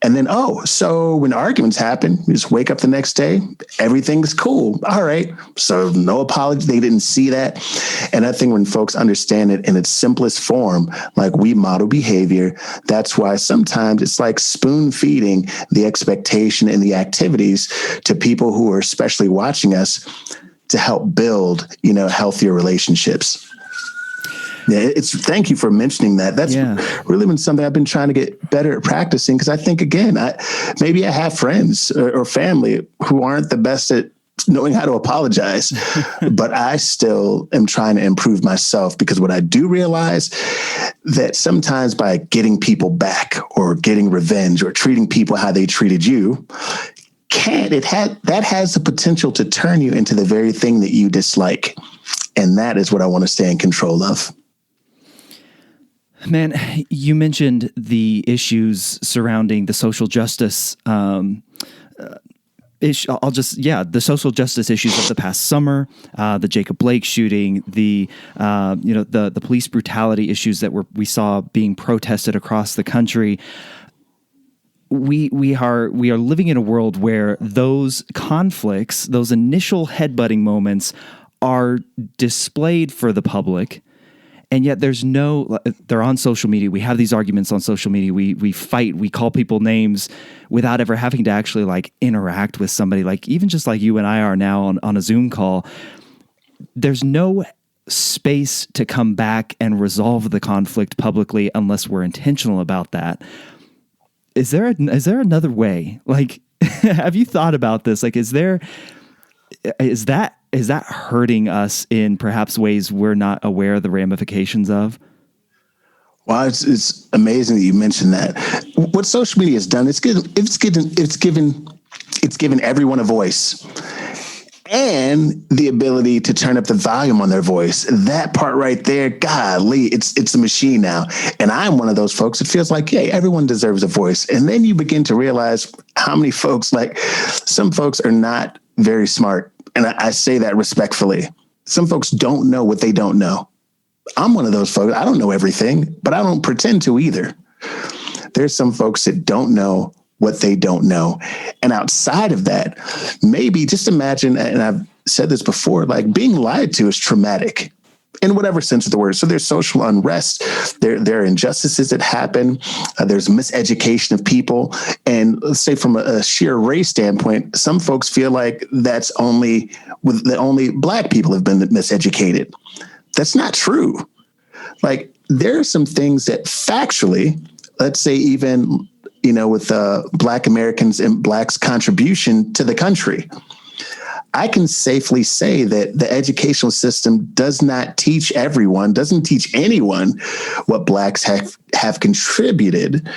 And then, so when arguments happen, you just wake up the next day, everything's cool. All right. So no apology. They didn't see that. And I think when folks understand it in its simplest form, like we model behavior, that's why sometimes it's like spoon feeding the expectation and the activities to people who are especially watching us to help build, healthier relationships. Yeah, thank you for mentioning that. That's really been something I've been trying to get better at practicing, because I think, again, maybe I have friends or family who aren't the best at knowing how to apologize, but I still am trying to improve myself, because what I do realize that sometimes by getting people back or getting revenge or treating people how they treated you, that has the potential to turn you into the very thing that you dislike. And that is what I want to stay in control of. Man, you mentioned the issues surrounding the social justice the social justice issues of the past summer, the Jacob Blake shooting, the police brutality issues that we saw being protested across the country. We are living in a world where those conflicts, those initial headbutting moments, are displayed for the public. And yet they're on social media. We have these arguments on social media. We fight, we call people names without ever having to actually interact with somebody, even just like you and I are now on a Zoom call. There's no space to come back and resolve the conflict publicly unless we're intentional about that. Is there another way? Have you thought about this? Is that hurting us in perhaps ways we're not aware of the ramifications of? Well, it's amazing that you mentioned that. What social media has done, it's given everyone a voice and the ability to turn up the volume on their voice. That part right there, golly, it's a machine now. And I'm one of those folks. It feels like, hey, everyone deserves a voice. And then you begin to realize how many folks, some folks are not very smart. And I say that respectfully. Some folks don't know what they don't know. I'm one of those folks. I don't know everything, but I don't pretend to either. There's some folks that don't know what they don't know. And outside of that, maybe just imagine, and said this before, like being lied to is traumatic in whatever sense of the word. So there's social unrest, there are injustices that happen, there's miseducation of people. And let's say from a sheer race standpoint, some folks feel like that only Black people have been miseducated. That's not true. Like there are some things that factually, let's say even, with Black Americans and Blacks' contribution to the country, I can safely say that the educational system does not teach everyone, doesn't teach anyone what Blacks have contributed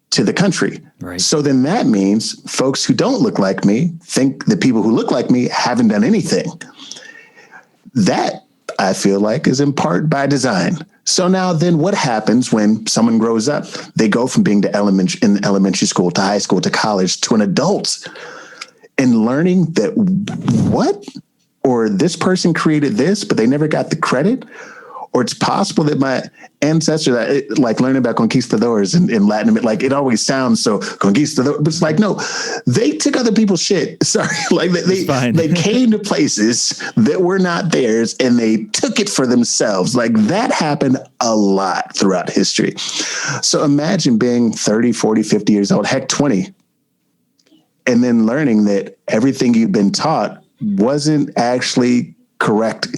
to the country. Right. So then that means folks who don't look like me think the people who look like me haven't done anything. That, I feel like, is in part by design. So now then what happens when someone grows up? They go from being in elementary school to high school to college to an adult, and learning that or this person created this, but they never got the credit. Or it's possible that my ancestors, like learning about conquistadors in Latin America, like it always sounds so conquistador, but it's like, no, they took other people's shit. Sorry. Like they came to places that were not theirs and they took it for themselves. Like that happened a lot throughout history. So imagine being 30, 40, 50 years old, heck, 20. And then learning that everything you've been taught wasn't actually correct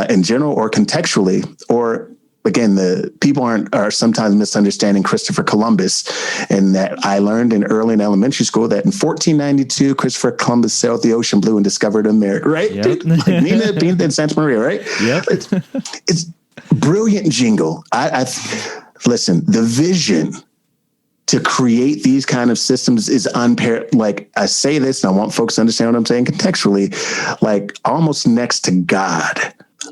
in general or contextually. Or again, the people are sometimes misunderstanding Christopher Columbus, and that I learned early in elementary school that in 1492, Christopher Columbus sailed the ocean blue and discovered America, right? Yep. Like Pinta and Santa Maria, right? Yep. It's brilliant jingle. I listen, the vision to create these kind of systems is unparalleled. Like I say this, and I want folks to understand what I'm saying contextually, like almost next to God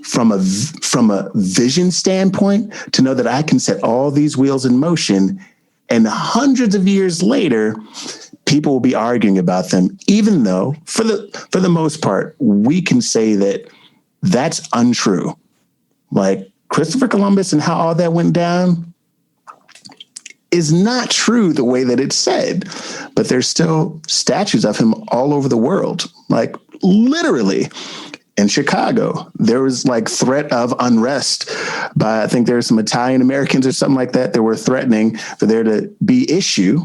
from a vision standpoint, to know that I can set all these wheels in motion, and hundreds of years later, people will be arguing about them, even though for the most part, we can say that that's untrue. Like Christopher Columbus and how all that went down is not true the way that it's said, but there's still statues of him all over the world. Like literally in Chicago, there was like threat of unrest by, I think there were some Italian Americans or something like that were threatening for there to be issue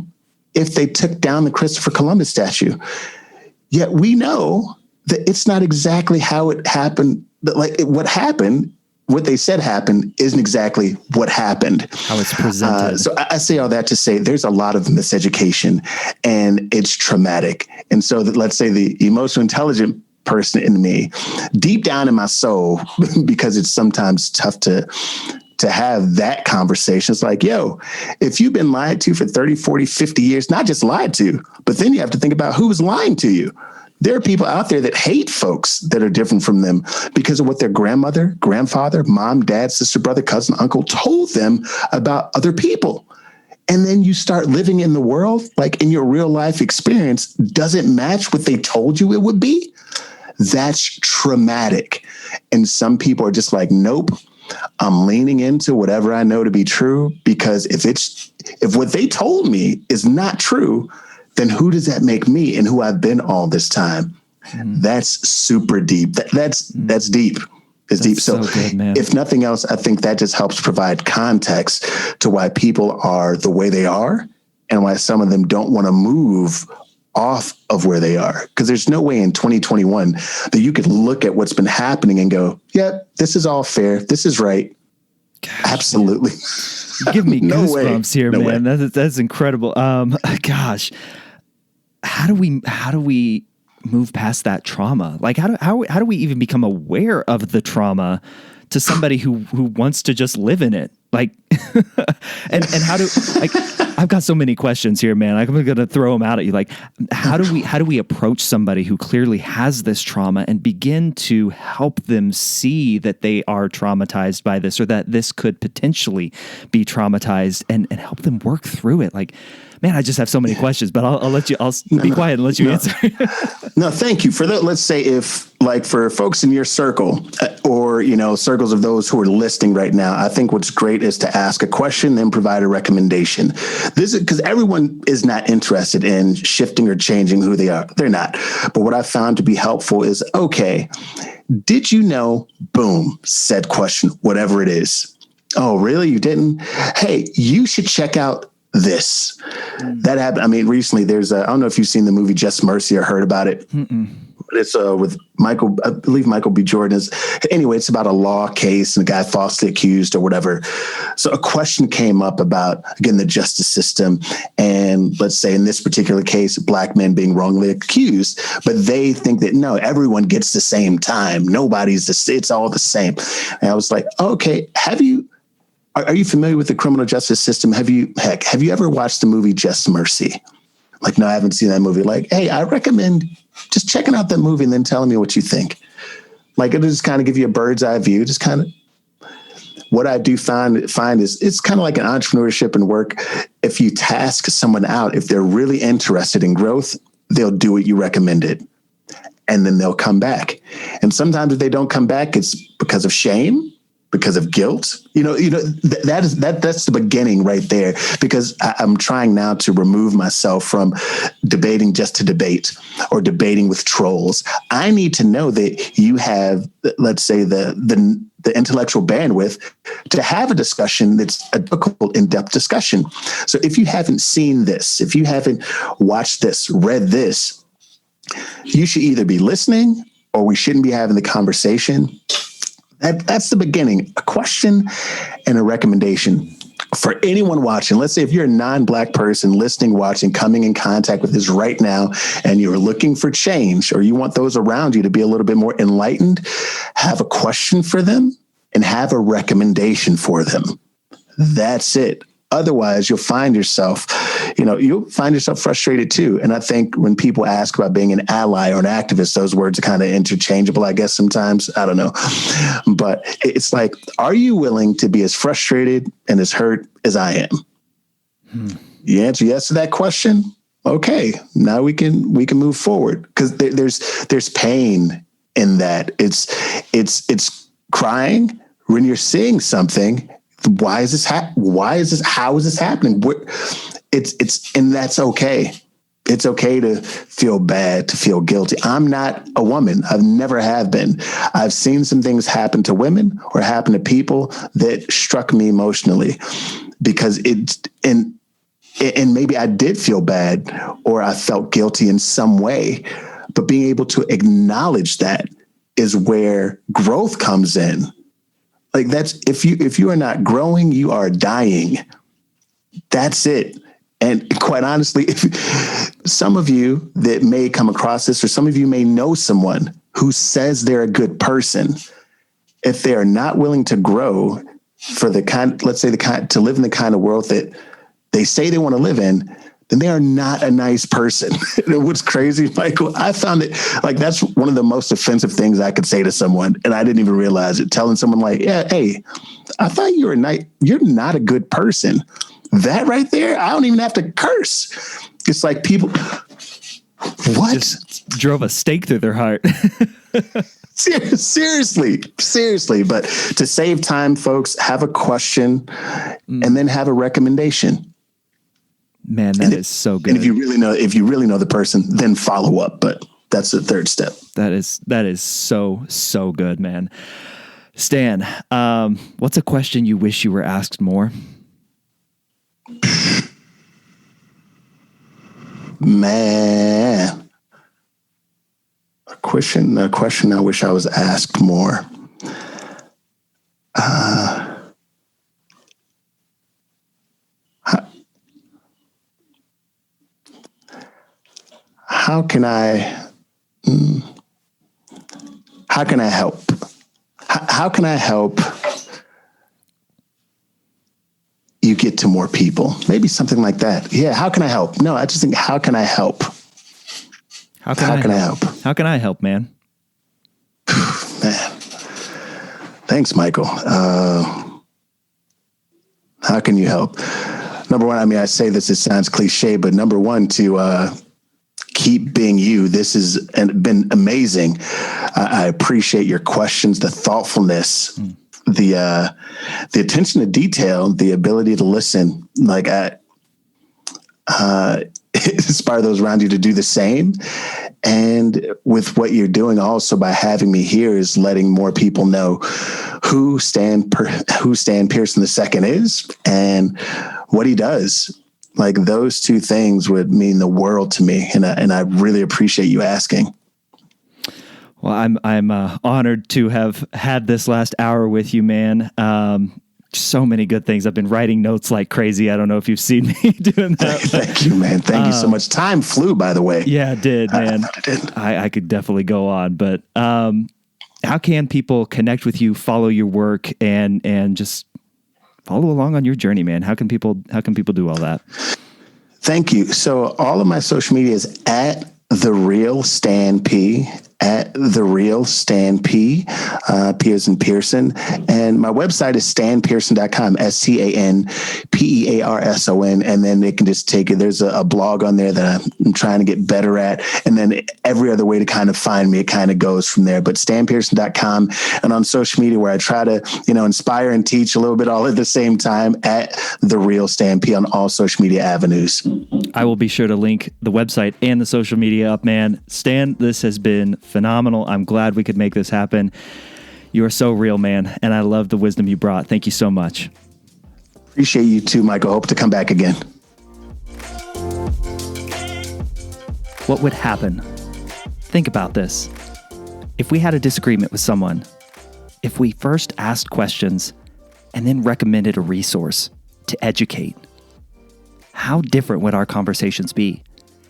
if they took down the Christopher Columbus statue. Yet we know that it's not exactly how it happened. Like what they said happened isn't exactly what happened. How it's presented. So I say all that to say there's a lot of miseducation and it's traumatic. And so let's say the emotional intelligent person in me, deep down in my soul, because it's sometimes tough to have that conversation. It's like, yo, if you've been lied to for 30, 40, 50 years, not just lied to, but then you have to think about who was lying to you. There are people out there that hate folks that are different from them because of what their grandmother, grandfather, mom, dad, sister, brother, cousin, uncle told them about other people. And then you start living in the world, like in your real life experience, doesn't match what they told you it would be. That's traumatic. And some people are just like, nope, I'm leaning into whatever I know to be true, because if what they told me is not true, then who does that make me and who I've been all this time? That's super deep. That's deep. It's deep. So good, man. If nothing else, I think that just helps provide context to why people are the way they are and why some of them don't want to move off of where they are. Because there's no way in 2021 that you could look at what's been happening and go, yep, this is all fair. This is right. Gosh, absolutely. Give me No goosebumps way. here, No man. way. That's incredible. Gosh, how do we move past that trauma? Like, how do we even become aware of the trauma to somebody who wants to just live in it? Like, and how do, like, I've got so many questions here, man. I'm going to throw them out at you. Like, how do we approach somebody who clearly has this trauma and begin to help them see that they are traumatized by this, or that this could potentially be traumatized, and help them work through it? Like, Man, I just have so many questions, but I'll let you, be quiet and let you answer. No, thank you for that. Let's say if like for folks in your circle or, circles of those who are listening right now, I think what's great is to ask a question, then provide a recommendation. This is because everyone is not interested in shifting or changing who they are. They're not. But what I found to be helpful is, okay, did you know, boom, said question, whatever it is. Oh, really? You didn't? Hey, you should check out this. That happened. I mean, recently I don't know if you've seen the movie Just Mercy or heard about it. But it's with Michael, I believe Michael B. Jordan is. Anyway, it's about a law case and a guy falsely accused or whatever. So a question came up about, again, the justice system. And let's say in this particular case, black men being wrongly accused, but they think that no, everyone gets the same time. It's all the same. And I was like, okay, are you familiar with the criminal justice system? Have you ever watched the movie Just Mercy? Like, no, I haven't seen that movie. Like, hey, I recommend just checking out that movie and then telling me what you think. Like, it'll just kind of give you a bird's eye view. Just kind of what I do find is it's kind of like an entrepreneurship and work. If you task someone out, if they're really interested in growth, they'll do what you recommended. And then they'll come back. And sometimes if they don't come back, it's because of shame, because of guilt. That's the beginning right there, because I'm trying now to remove myself from debating just to debate or debating with trolls. I need to know that you have, let's say, the intellectual bandwidth to have a discussion that's a difficult, in-depth discussion. So if you haven't seen this, if you haven't watched this, read this, you should either be listening or we shouldn't be having the conversation. That's the beginning, a question and a recommendation. For anyone watching, let's say if you're a non-Black person listening, watching, coming in contact with this right now, and you're looking for change, or you want those around you to be a little bit more enlightened, have a question for them and have a recommendation for them. That's it. Otherwise, you'll find yourself frustrated too. And I think when people ask about being an ally or an activist, those words are kind of interchangeable, I guess, sometimes. I don't know. But it's like, are you willing to be as frustrated and as hurt as I am? You answer yes to that question. Okay, now we can move forward, because there's pain in that. It's crying when you're seeing something. Why is this? How is this happening? And that's okay. It's okay to feel bad, to feel guilty. I'm not a woman. I've never have been. I've seen some things happen to women or happen to people that struck me emotionally, because and maybe I did feel bad or I felt guilty in some way, but being able to acknowledge that is where growth comes in. Like, that's, if you are not growing, you are dying. That's it. And quite honestly, if some of you that may come across this, or some of you may know someone who says they're a good person, if they are not willing to grow for to live in the kind of world that they say they want to live in, then they are not a nice person. What's crazy, Michael, I found it like that's one of the most offensive things I could say to someone, and I didn't even realize it. Telling someone like, yeah, hey, I thought you were nice. You're not a good person. That right there, I don't even have to curse. It's like people, what? Just drove a stake through their heart. Seriously. But to save time, folks, have a question and then have a recommendation. Man, that is so good. And if you really know the person, then follow up. But that's the third step. That is so good, man. Stan, what's a question you wish you were asked more? Man, a question I wish I was asked more. How can I help? How can I help you get to more people? Maybe something like that. Yeah. How can I help? No, I just think, how can I help? How can I help? How can I help, man? Man. Thanks, Michael. How can you help? number one, I mean, I say this, it sounds cliche, but number one, to keep being you. This has been amazing. I appreciate your questions, the thoughtfulness, the attention to detail, the ability to listen. Like inspire those around you to do the same. And with what you're doing also by having me here is letting more people know who Stan Pearson II is and what he does. Like those two things would mean the world to me. And I really appreciate you asking. Well, I'm honored to have had this last hour with you, man. So many good things. I've been writing notes like crazy. I don't know if you've seen me doing that. Thank you, man. Thank you so much. Time flew, by the way. Yeah, it did, man. It did. I could definitely go on, but how can people connect with you, follow your work, and just follow along on your journey, man? How can people do all that? Thank you. So all of my social media is at The Real Stan P. At The Real Stan P. P as in Pearson. And my website is stanpearson.com, STANPEARSON. And then they can just take it. There's a blog on there that I'm trying to get better at. And then every other way to kind of find me, it kind of goes from there. But stanpearson.com, and on social media where I try to, inspire and teach a little bit all at the same time, at The Real Stan P on all social media avenues. I will be sure to link the website and the social media up, man. Stan, this has been phenomenal. I'm glad we could make this happen. You are so real, man, and I love the wisdom you brought. Thank you so much. Appreciate you too, Michael. Hope to come back again. What would happen? Think about this. If we had a disagreement with someone, if we first asked questions and then recommended a resource to educate, how different would our conversations be?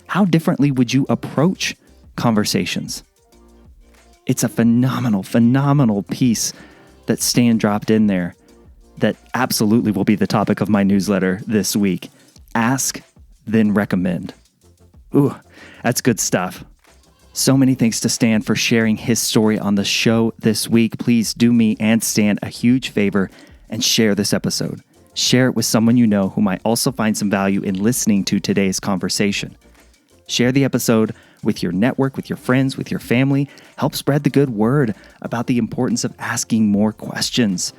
How differently would you approach conversations? It's a phenomenal piece that Stan dropped in there that absolutely will be the topic of my newsletter this week. Ask, then recommend. Ooh, that's good stuff. So many thanks to Stan for sharing his story on the show this week. Please do me and Stan a huge favor and share this episode. Share it with someone you know who might also find some value in listening to today's conversation. Share the episode with your network, with your friends, with your family. Help spread the good word about the importance of asking more questions.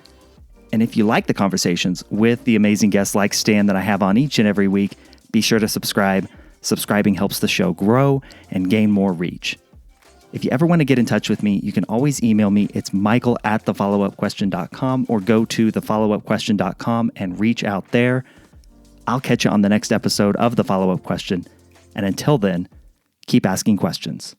And if you like the conversations with the amazing guests like Stan that I have on each and every week, be sure to subscribe. Subscribing helps the show grow and gain more reach. If you ever want to get in touch with me, you can always email me. It's michael@thefollowupquestion.com, or go to thefollowupquestion.com and reach out there. I'll catch you on the next episode of The Follow-Up Question. And until then, keep asking questions.